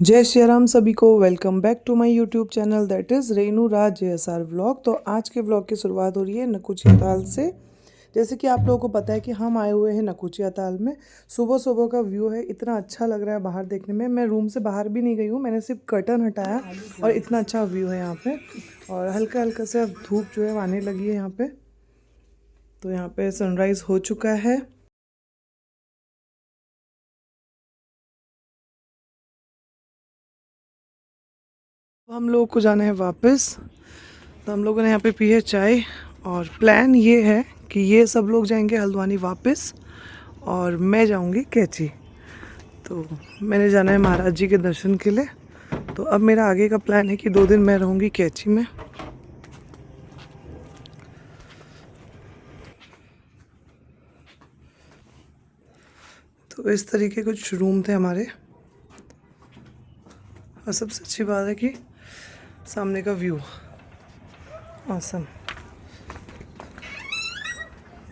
जय श्री राम सभी को। Welcome back to my YouTube channel that is Renu Raj JSR vlog. तो आज के व्लॉग की शुरुआत हो रही है नकुचिया ताल से। जैसे कि आप लोगों को पता है कि हम आए हुए हैं नकुचिया ताल में। सुबह सुबह का व्यू है, इतना अच्छा लग रहा है बाहर देखने में। मैं रूम से बाहर भी नहीं गई हूँ, मैंने सिर्फ कर्टन हटाया और इतना अच्छा व्यू है यहाँ पे। और हल्का हल्का से अब धूप जो है आने लगी है यहाँ पे। तो यहाँ पे सनराइज़ हो चुका है। हम लोग को जाना है वापस। तो हम लोगों ने यहाँ पे पी है चाय और प्लान ये है कि ये सब लोग जाएंगे हल्द्वानी वापस और मैं जाऊँगी कैची। तो मैंने जाना है महाराज जी के दर्शन के लिए। तो अब मेरा आगे का प्लान है कि 2 दिन मैं रहूँगी कैची में। तो इस तरीके कुछ रूम थे हमारे और सबसे अच्छी बात है कि सामने का व्यू ऑसम।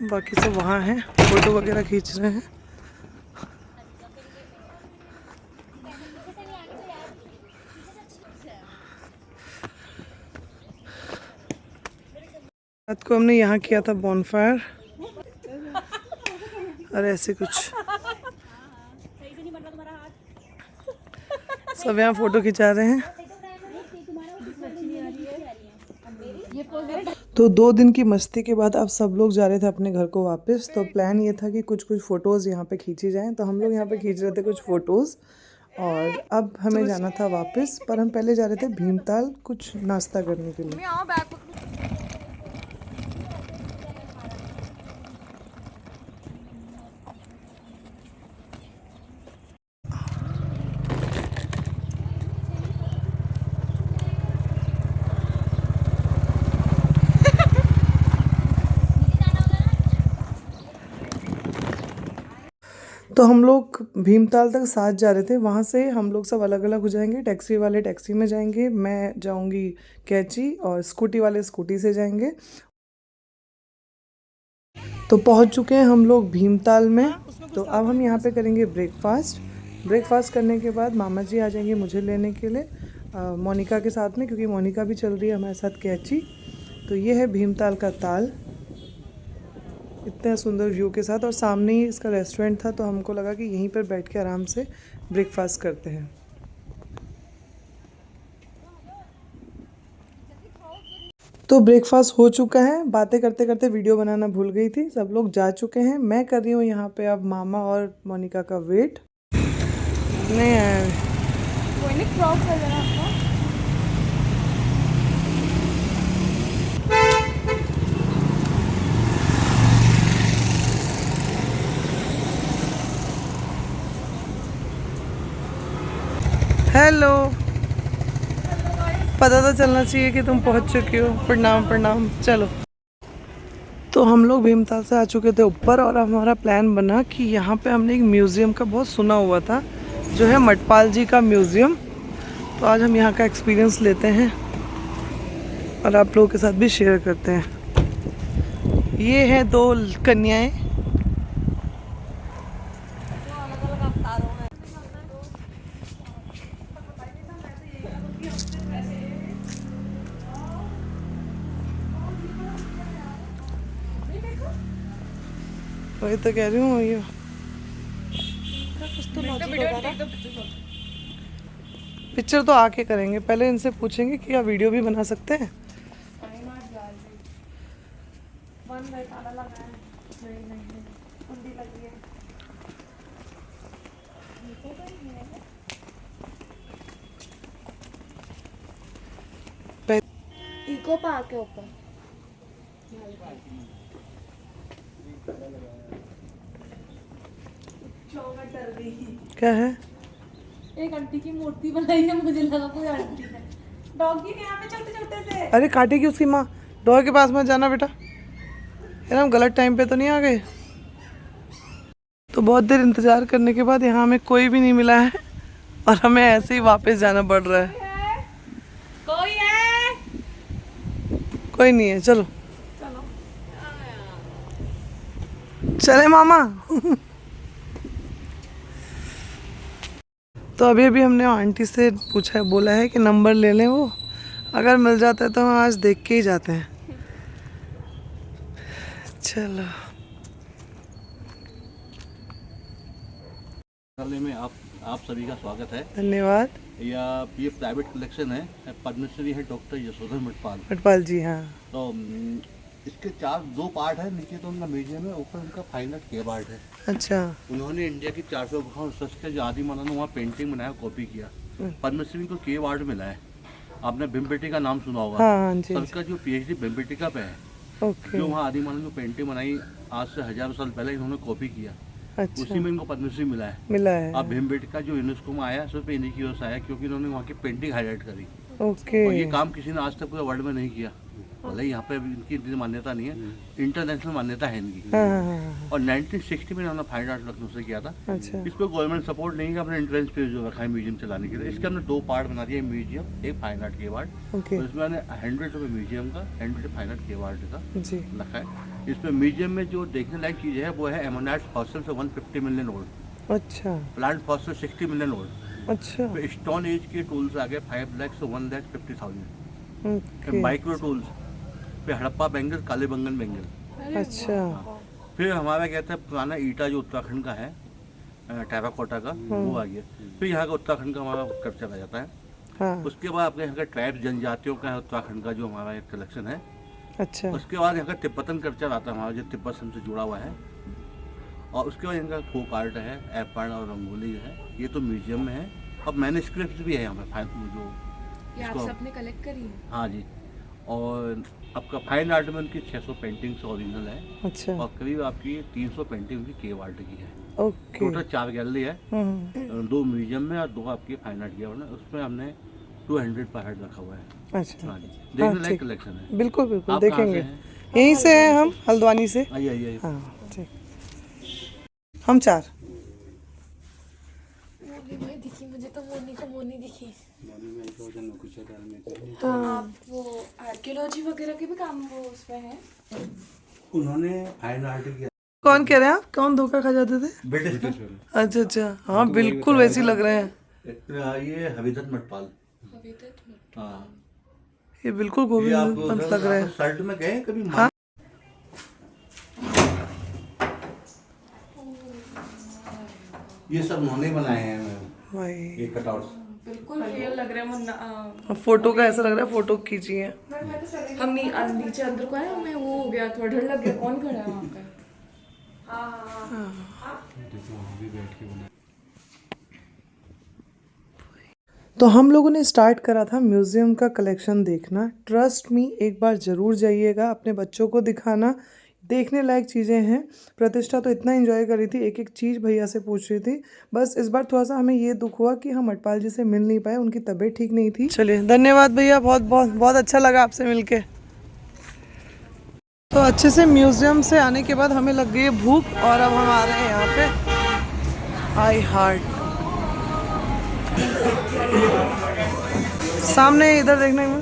बाकी सब वहाँ हैं, फ़ोटो वगैरह खींच रहे हैं। रात को हमने यहाँ किया था बॉनफायर और ऐसे कुछ सब यहाँ फ़ोटो खिंचा रहे हैं। तो 2 दिन की मस्ती के बाद अब सब लोग जा रहे थे अपने घर को वापस। तो प्लान ये था कि कुछ कुछ फ़ोटोज़ यहाँ पे खींची जाएं। तो हम लोग यहाँ पे खींच रहे थे कुछ फ़ोटोज़ और अब हमें जाना था वापस। पर हम पहले जा रहे थे भीमताल कुछ नाश्ता करने के लिए। तो हम लोग भीमताल तक साथ जा रहे थे। वहाँ से हम लोग सब अलग अलग हो जाएंगे। टैक्सी वाले टैक्सी में जाएंगे, मैं जाऊँगी कैची और स्कूटी वाले स्कूटी से जाएंगे। तो पहुँच चुके हैं हम लोग भीमताल में। तो अब हम यहाँ पे करेंगे ब्रेकफास्ट करने के बाद मामा जी आ जाएंगे मुझे लेने के लिए मोनिका के साथ में, क्योंकि मोनिका भी चल रही है हमारे साथ कैची। तो ये है भीमताल का ताल, इतने सुंदर व्यू के साथ। और सामने ही इसका रेस्टोरेंट था तो हमको लगा कि यहीं पर बैठ के आराम से ब्रेकफास्ट करते हैं। तो ब्रेकफास्ट हो चुका है। बातें करते करते वीडियो बनाना भूल गई थी। सब लोग जा चुके हैं, मैं कर रही हूँ यहाँ पे अब मामा और मोनिका का वेट। नहीं यार, कोई नहीं, क्रॉप कर देना आपको। हेलो, पता तो चलना चाहिए कि तुम पहुँच चुकी हो। प्रणाम प्रणाम। चलो, तो हम लोग भीमताल से आ चुके थे ऊपर और हमारा प्लान बना कि यहाँ पे हमने एक म्यूज़ियम का बहुत सुना हुआ था, जो है मटपाल जी का म्यूज़ियम। तो आज हम यहाँ का एक्सपीरियंस लेते हैं और आप लोगों के साथ भी शेयर करते हैं। ये हैं 2 कन्याएं। वही तो कह रही हूँ, ये पिक्चर तो आके करेंगे, पहले इनसे पूछेंगे कि क्या वीडियो भी बना सकते हैं। इको पार्क के ऊपर क्या है? एक आंटी की मूर्ति बनाई है, मुझे लगा कोई आंटी है। डॉगी के यहाँ पे चलते चलते से। अरे काटेगी उसकी माँ। डॉग के पास मत जाना बेटा, यार हम गलत टाइम पे तो नहीं आ गए। तो बहुत देर इंतज़ार करने के बाद यहाँ हमें कोई भी नहीं मिला है और हमें ऐसे ही वापस जाना पड़ रहा है। कोई है? कोई नहीं है, चलो चलो चले मामा। तो अभी अभी हमने आंटी से पूछा, बोला है कि नंबर ले लें, वो अगर मिल जाता है तो हम आज देख के ही जाते हैं। चलो में आप सभी का स्वागत है। धन्यवाद। ये प्राइवेट कलेक्शन है, पद्मश्री है डॉक्टर यशोधर मटपाल। मटपाल जी, हाँ। तो इसके दो पार्ट है, नीचे तो उनका म्यूजियम है, ऊपर उनका फाइन आर्ट के पार्ट है। अच्छा। उन्होंने इंडिया की 400 गुफाओं रिसर्च किया, जो आदि मानव ने वहाँ पेंटिंग बनाया, कॉपी किया। पद्मश्री को के अवार्ड मिला है। आपने भीमबेटका नाम सुना होगा। हाँ जी। सबका जो PhD भीमबेटका पे है। ओके। जो वहाँ आदि मानव जो पेंटिंग बनाई आज से हजारों साल पहले इन्होंने कॉपी किया। अच्छा। उसी में इनको पद्मश्री मिला है। अब भीमबेटका जो यूनेस्को में आया सिर्फ इन्हीं की वजह से आया, क्योंकि इन्होंने वहाँ की पेंटिंग हाईलाइट करी। ओके। और ये काम किसी ने आज तक पूरे वर्ल्ड में नहीं किया। भले यहाँ पे इनकी इतनी मान्यता नहीं है, इंटरनेशनल मान्यता है इनकी। हाँ। और 1960 में इन्होंने फाइन आर्ट लखनऊ से किया था। अच्छा। इस पर गवर्नमेंट सपोर्ट नहीं किया, अपने एंट्रेंस पे जो रखा है म्यूजियम चलाने के लिए। इसके हमने 2 पार्ट बना दिया, म्यूजियम, एक फाइन आर्ट के अवार्ड। ओके। तो इसमें मैंने 100 रुपये म्यूजियम का, 100 फाइन आर्ट के अवार्ड का जी रखा है। इसमें म्यूजियम में जो देखने लायक चीज़ है वो है एमोनाइट्स फॉसिल्स 150 मिलियन ओल्ड। अच्छा। Plant fossil 60 million old. अच्छा। फिर स्टोन एज के टूल्स आ गए 5 लाख से 1,50,000। ओके। माइक्रो टूल्स, फिर हड़प्पा बैंगल, काले बंगन बैंगल। अच्छा। फिर हमारा क्या था, पुराना ईटा जो उत्तराखंड का है, टेराकोटा का, वो आ गया। फिर यहाँ का उत्तराखंड का हमारा कल्चर आ जाता है। हाँ। उसके बाद आपके यहाँ का ट्राइब्स जनजातियों का है उत्तराखंड का, जो हमारा एक कलेक्शन है। अच्छा। उसके बाद यहाँ का तिब्बतन कल्चर आता है हमारा, जो तिब्बत से हमसे जुड़ा हुआ है। और उसके बाद इनका फोक आर्ट है, एपन और रंगोली है। ये तो म्यूजियम में है। अब मैन्युस्क्रिप्ट भी है यहाँ पे, जो ये आप सबने कलेक्ट करी है? हाँ जी। और आपका फाइन आर्ट में उनकी 600 पेंटिंग्स ओरिजिनल है। अच्छा। और करीब आपकी 300 पेंटिंग उनकी केव आर्ट की है। ओके। टोटल 4 गैलरी है, 2 म्यूजियम में और 2 आपकी फाइन आर्ट की है। उसमें हमने 200 पर हेड रखा हुआ है। अच्छा। हाँ जी, देखने लायक कलेक्शन है। बिल्कुल बिल्कुल आप कहाँ से देखेंगे। हैं? यहीं से हैं हम, हल्द्वानी से। आइए। हाँ ठीक। हम 4। मोनी दिखी मुझे तो, मोनी दिखी। हाँ, आप वो आर्कियोलॉजी वगैरह के भी काम वो उसमें है। उन्होंने फाइन आर्ट किया। कौन कह रहे हैं आप? कौन धोखा खा जाते थे? ब्रिटिश। अच्छा। हाँ बिल्कुल वैसे ही लग रहे हैं। ये हविदत मटपाल। हाँ, ये बिल्कुल ये गोविंद आप पंत लग रहे हैं। शर्ट में गए कभी? हाँ। ये सब उन्होंने बनाए हैं भाई ये कटआउट्स। बिल्कुल रियल लग रहा है मुन्ना। फोटो का ऐसा लग रहा है फोटो खींची है। हम नीचे अंदर को आए, हमें वो हो गया, थोड़ा डर लग गया, कौन खड़ा है वहाँ पे? तो हम लोगों ने स्टार्ट करा था म्यूज़ियम का कलेक्शन देखना। ट्रस्ट मी, एक बार ज़रूर जाइएगा, अपने बच्चों को दिखाना। देखने लायक चीज़ें हैं। प्रतिष्ठा तो इतना एंजॉय कर रही थी, एक एक चीज़ भैया से पूछ रही थी। बस इस बार थोड़ा सा हमें ये दुख हुआ कि हम मटपाल जी से मिल नहीं पाए, उनकी तबीयत ठीक नहीं थी। चलिए, धन्यवाद भैया, बहुत बहुत बहुत अच्छा लगा आपसे मिलके। तो अच्छे से म्यूज़ियम से आने के बाद हमें लग गई है भूख, और अब हम आ रहे हैं यहाँ पे आई हार्ट। सामने इधर देखने में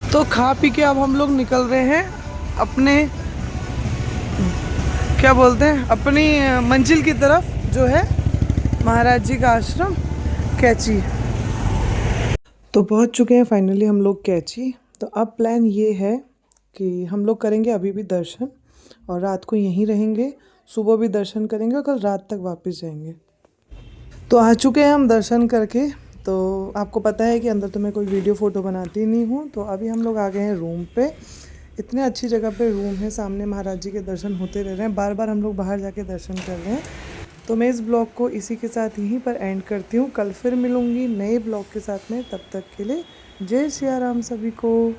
तो खा पी के अब हम लोग निकल रहे हैं अपने, क्या बोलते हैं, अपनी मंजिल की तरफ, जो है महाराज जी का आश्रम कैची। तो पहुंच चुके हैं फाइनली हम लोग कैची। तो अब प्लान ये है कि हम लोग करेंगे अभी भी दर्शन, और रात को यहीं रहेंगे, सुबह भी दर्शन करेंगे और कल रात तक वापस जाएंगे। तो आ चुके हैं हम दर्शन करके। तो आपको पता है कि अंदर तो मैं कोई वीडियो फ़ोटो बनाती नहीं हूँ। तो अभी हम लोग आ गए हैं रूम पे। इतने अच्छी जगह पे रूम है, सामने महाराज जी के दर्शन होते रह रहे हैं, बार बार हम लोग बाहर जाके दर्शन कर रहे हैं। तो मैं इस ब्लॉग को इसी के साथ यहीं पर एंड करती हूँ। कल फिर मिलूँगी नए ब्लॉग के साथ में, तब तक के लिए जय सिया राम सभी को।